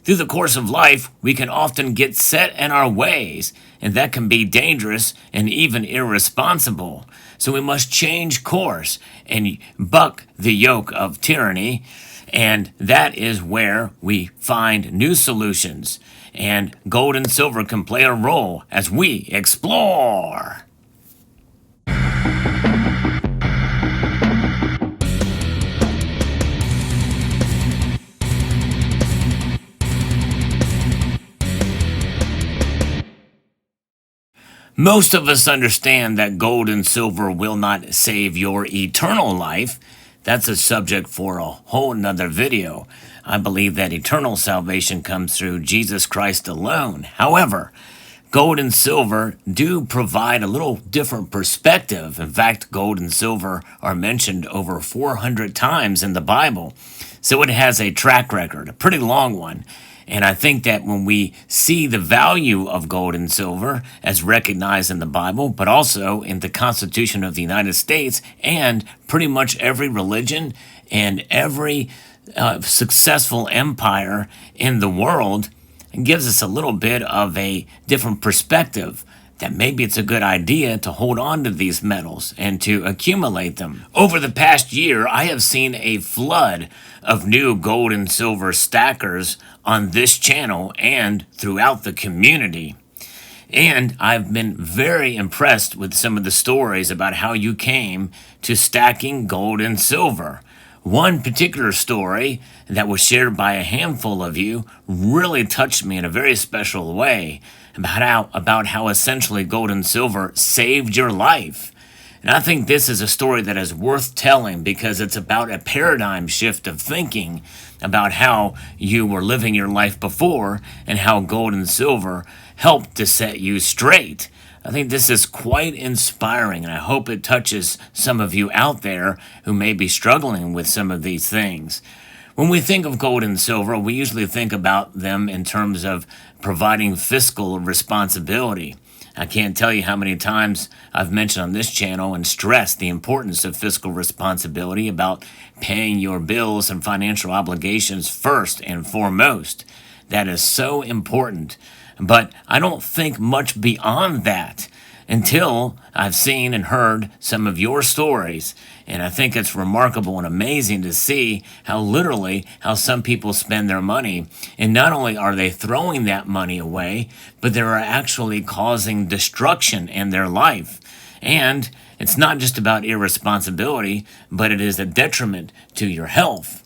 Through the course of life, we can often get set in our ways, and that can be dangerous and even irresponsible. So we must change course and buck the yoke of tyranny, and that is where we find new solutions. And gold and silver can play a role as we explore. Most of us understand that gold and silver will not save your eternal life. That's a subject for a whole nother video. I believe that eternal salvation comes through Jesus Christ alone. However, gold and silver do provide a little different perspective. In fact, gold and silver are mentioned over 400 times in the Bible. So it has a track record, a pretty long one. And I think that when we see the value of gold and silver as recognized in the Bible, but also in the Constitution of the United States and pretty much every religion and every successful empire in the world, it gives us a little bit of a different perspective that maybe it's a good idea to hold on to these metals and to accumulate them. Over the past year, I have seen a flood of new gold and silver stackers on this channel and throughout the community. And I've been very impressed with some of the stories about how you came to stacking gold and silver. One particular story that was shared by a handful of you really touched me in a very special way about how essentially gold and silver saved your life. And I think this is a story that is worth telling because it's about a paradigm shift of thinking about how you were living your life before and how gold and silver helped to set you straight. I think this is quite inspiring, and I hope it touches some of you out there who may be struggling with some of these things. When we think of gold and silver, we usually think about them in terms of providing fiscal responsibility. I can't tell you how many times I've mentioned on this channel and stressed the importance of fiscal responsibility about paying your bills and financial obligations first and foremost. That is so important. But I don't think much beyond that until I've seen and heard some of your stories. And I think it's remarkable and amazing to see how some people spend their money. And not only are they throwing that money away, but they are actually causing destruction in their life. And it's not just about irresponsibility, but it is a detriment to your health.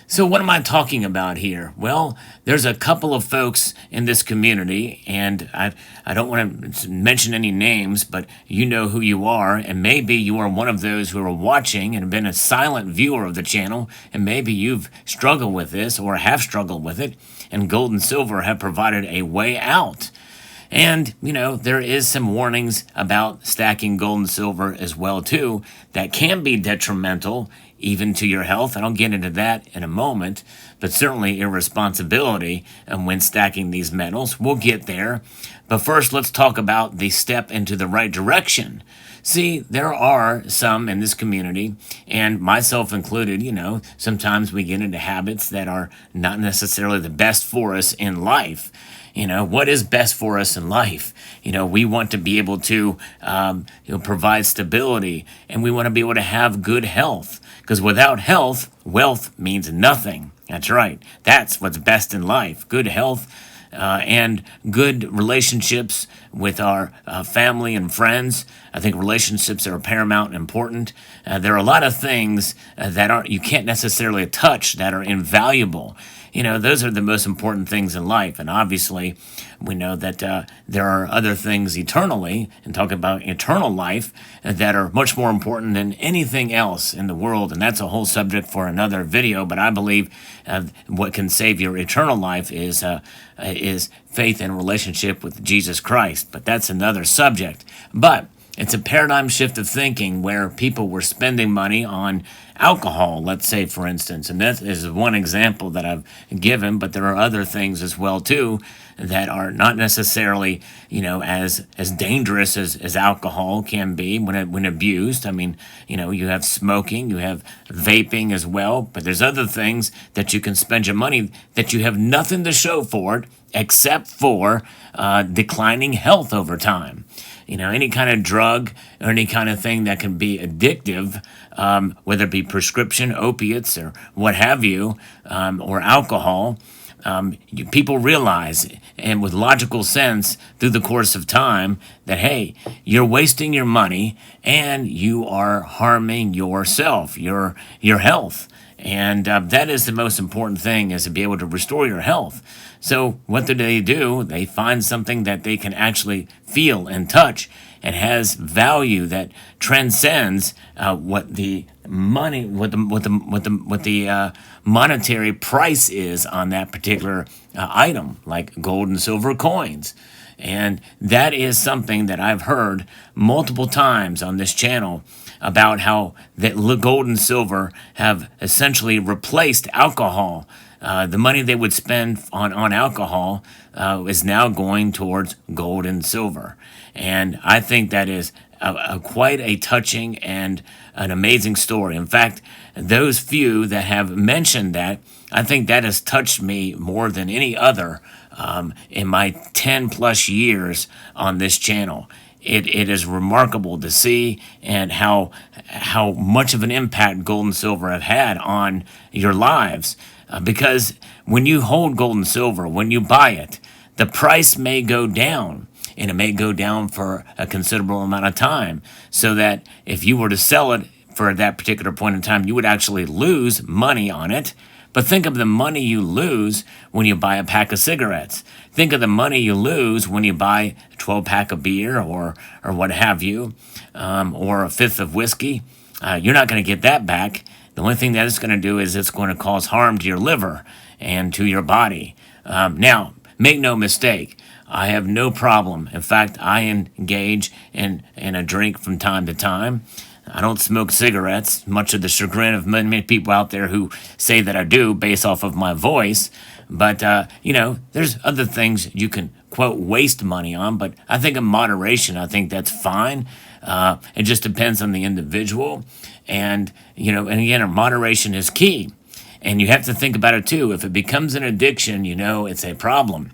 So what am I talking about here? Well, there's a couple of folks in this community, and I don't want to mention any names, but you know who you are, and maybe you are one of those who are watching and have been a silent viewer of the channel, and maybe you've struggled with this or have struggled with it, and gold and silver have provided a way out. And, there is some warnings about stacking gold and silver as well, too, that can be detrimental even to your health. I don't get into that in a moment, but certainly irresponsibility when stacking these metals. We'll get there. But first, let's talk about the step into the right direction. See, there are some in this community, and myself included, sometimes we get into habits that are not necessarily the best for us in life. What is best for us in life? We want to be able to provide stability, and we want to be able to have good health. Because without health, wealth means nothing. That's right. That's what's best in life. Good health and good relationships with our family and friends. I think relationships are paramount and important. There are a lot of things that you can't necessarily touch that are invaluable. Those are the most important things in life. And obviously, we know that there are other things eternally, and talk about eternal life, that are much more important than anything else in the world. And that's a whole subject for another video. But I believe what can save your eternal life is faith and relationship with Jesus Christ. But that's another subject. But It's a paradigm shift of thinking where people were spending money on alcohol, let's say, for instance. And that is one example that I've given, but there are other things as well, too, that are not necessarily, as dangerous as alcohol can be when abused. I mean, you have smoking, you have vaping as well, but there's other things that you can spend your money that you have nothing to show for it except for declining health over time. Any kind of drug or any kind of thing that can be addictive, whether it be prescription opiates or what have you, or alcohol, people realize, and with logical sense through the course of time, that, hey, you're wasting your money and you are harming yourself, your health. And that is the most important thing, is to be able to restore your health. So what do? They find something that they can actually feel and touch and has value that transcends what the money, what the monetary price is on that particular item, like gold and silver coins. And that is something that I've heard multiple times on this channel about how that gold and silver have essentially replaced alcohol. The money they would spend on alcohol is now going towards gold and silver. And I think that is quite a touching and an amazing story. In fact, those few that have mentioned that, I think that has touched me more than any other in my 10 plus years on this channel. It is remarkable to see and how much of an impact gold and silver have had on your lives. Because when you hold gold and silver, when you buy it, the price may go down, and it may go down for a considerable amount of time, so that if you were to sell it for that particular point in time, you would actually lose money on it. But think of the money you lose when you buy a pack of cigarettes. Think of the money you lose when you buy a 12-pack of beer or what have you, or a fifth of whiskey. You're not going to get that back. The only thing that it's going to do is it's going to cause harm to your liver and to your body. Now, make no mistake, I have no problem. In fact, I engage in a drink from time to time. I don't smoke cigarettes, much to the chagrin of many people out there who say that I do based off of my voice. But, there's other things you can, quote, waste money on. But I think in moderation, I think that's fine. It just depends on the individual. And again, moderation is key. And you have to think about it, too. If it becomes an addiction, it's a problem.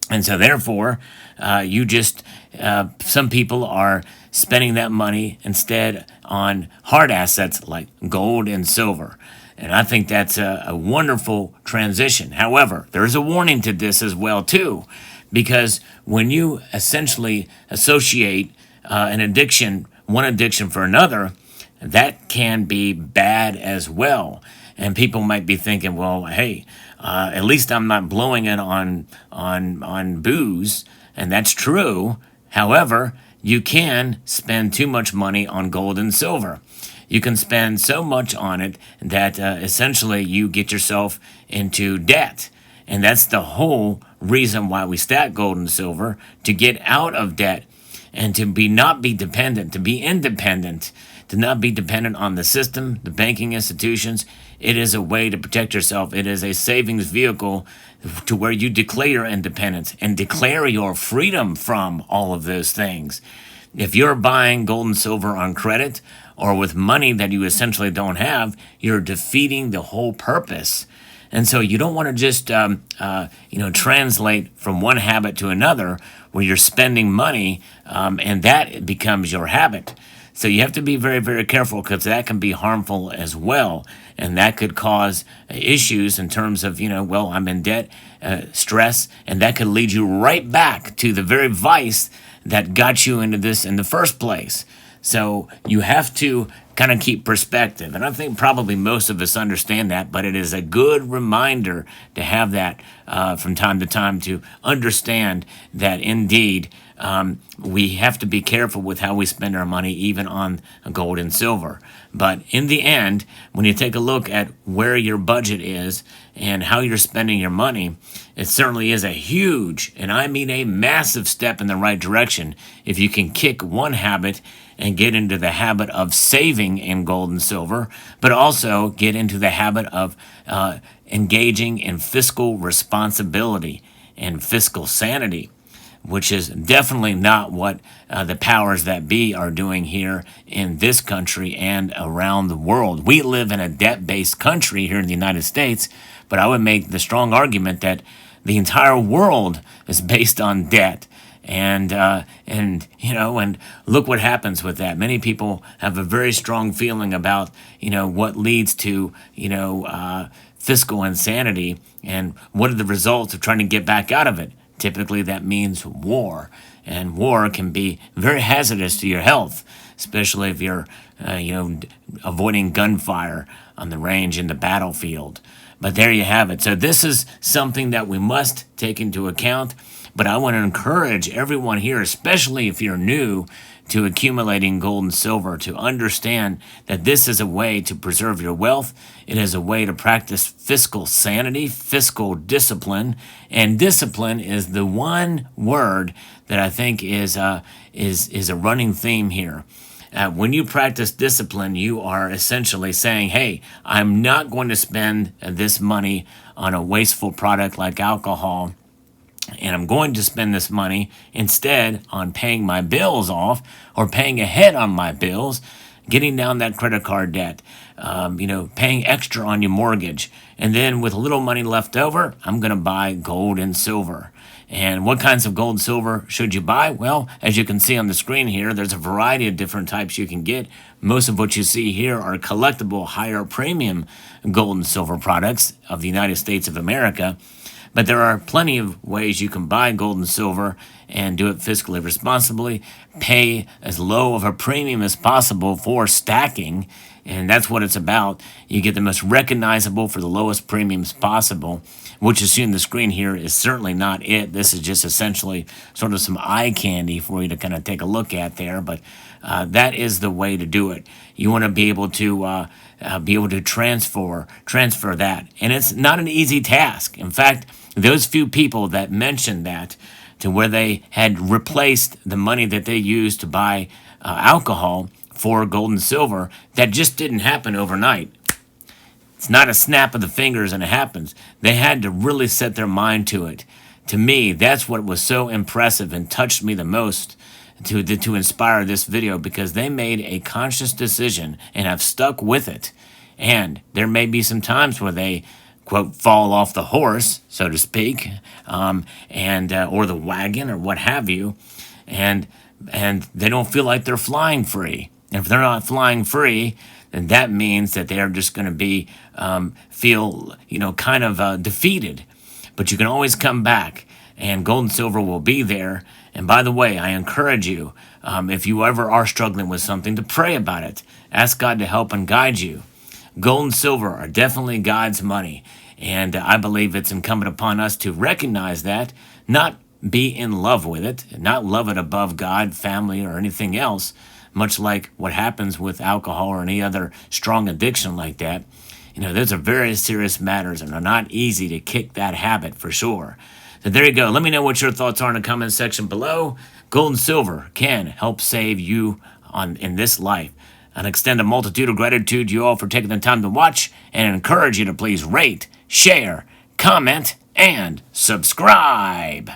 And so, therefore, some people are spending that money instead on hard assets like gold and silver. And I think that's a wonderful transition. However, there is a warning to this as well, too, because when you essentially associate one addiction for another, that can be bad as well. And people might be thinking, well, hey, at least I'm not blowing it on booze, and that's true. However, you can spend too much money on gold and silver. You can spend so much on it that essentially you get yourself into debt. And that's the whole reason why we stack gold and silver, to get out of debt and to not be dependent, to be independent, to not be dependent on the system, the banking institutions. It is a way to protect yourself. It is a savings vehicle to where you declare your independence and declare your freedom from all of those things. If you're buying gold and silver on credit or with money that you essentially don't have, you're defeating the whole purpose. And so you don't want to just, translate from one habit to another where you're spending money and that becomes your habit. So you have to be very, very careful, because that can be harmful as well. And that could cause issues in terms of, I'm in debt, stress, and that could lead you right back to the very vice that got you into this in the first place. So you have to kind of keep perspective. And I think probably most of us understand that, but it is a good reminder to have that from time to time, to understand that indeed we have to be careful with how we spend our money, even on gold and silver. But in the end, when you take a look at where your budget is and how you're spending your money, it certainly is a huge, and I mean a massive step in the right direction if you can kick one habit and get into the habit of saving in gold and silver, but also get into the habit of engaging in fiscal responsibility and fiscal sanity, which is definitely not what the powers that be are doing here in this country and around the world. We live in a debt-based country here in the United States, but I would make the strong argument that the entire world is based on debt. And look what happens with that. Many people have a very strong feeling about, what leads to, fiscal insanity, and what are the results of trying to get back out of it. Typically, that means war, and war can be very hazardous to your health, especially if you're, avoiding gunfire on the range in the battlefield. But there you have it. So this is something that we must take into account. But I want to encourage everyone here, especially if you're new to accumulating gold and silver, to understand that this is a way to preserve your wealth. It is a way to practice fiscal sanity, fiscal discipline, and discipline is the one word that I think is a running theme here. When you practice discipline, you are essentially saying, hey, I'm not going to spend this money on a wasteful product like alcohol, and I'm going to spend this money instead on paying my bills off, or paying ahead on my bills, getting down that credit card debt, paying extra on your mortgage. And then with a little money left over, I'm going to buy gold and silver. And what kinds of gold and silver should you buy? Well, as you can see on the screen here, there's a variety of different types you can get. Most of what you see here are collectible, higher premium gold and silver products of the United States of America. But there are plenty of ways you can buy gold and silver and do it fiscally responsibly, pay as low of a premium as possible for stacking, and that's what it's about. You get the most recognizable for the lowest premiums possible. What you see on the screen here is certainly not it. This is just essentially sort of some eye candy for you to kind of take a look at there, but that is the way to do it. You want to be able to transfer that, and it's not an easy task. In fact, those few people that mentioned that, to where they had replaced the money that they used to buy alcohol for gold and silver, that just didn't happen overnight. It's not a snap of the fingers and it happens. They had to really set their mind to it. To me, that's what was so impressive and touched me the most to inspire this video, because they made a conscious decision and have stuck with it. And there may be some times where they, quote, fall off the horse, so to speak, or the wagon or what have you, and they don't feel like they're flying free. And if they're not flying free, then that means that they're just going to be feel defeated. But you can always come back, and gold and silver will be there. And by the way, I encourage you, if you ever are struggling with something, to pray about it. Ask God to help and guide you. Gold and silver are definitely God's money, and I believe it's incumbent upon us to recognize that, not be in love with it, not love it above God, family, or anything else, much like what happens with alcohol or any other strong addiction like that. Those are very serious matters and are not easy to kick that habit for sure. So there you go. Let me know what your thoughts are in the comment section below. Gold and silver can help save you in this life. And extend a multitude of gratitude to you all for taking the time to watch, and encourage you to please rate, share, comment, and subscribe.